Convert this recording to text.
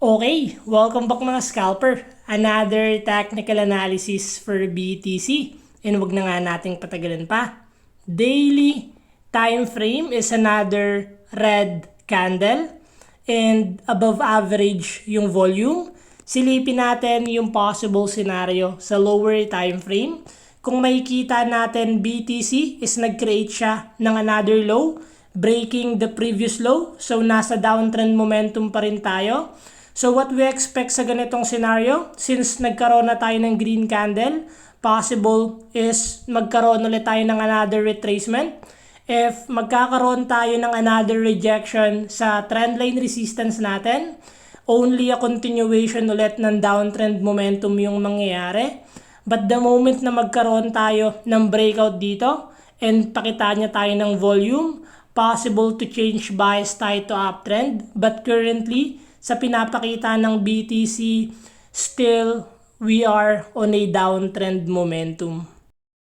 Okay, welcome back mga scalper. Another technical analysis for BTC. And wag na nga nating patagalin pa. Daily time frame is another red candle and above average yung volume. Silipin natin yung possible scenario sa lower time frame. Kung makikita natin BTC is nag-create siya ng another low, breaking the previous low. So nasa downtrend momentum pa rin tayo. So what we expect sa ganitong scenario, since nagkaroon na tayo ng green candle, possible is magkaroon ulit tayo ng another retracement. If magkakaroon tayo ng another rejection sa trendline resistance natin, only a continuation ulit ng downtrend momentum yung mangyayari. But the moment na magkaroon tayo ng breakout dito and pakita niya tayo ng volume, possible to change bias tayo to uptrend. But currently, sa pinapakita ng BTC, still we are on a downtrend momentum.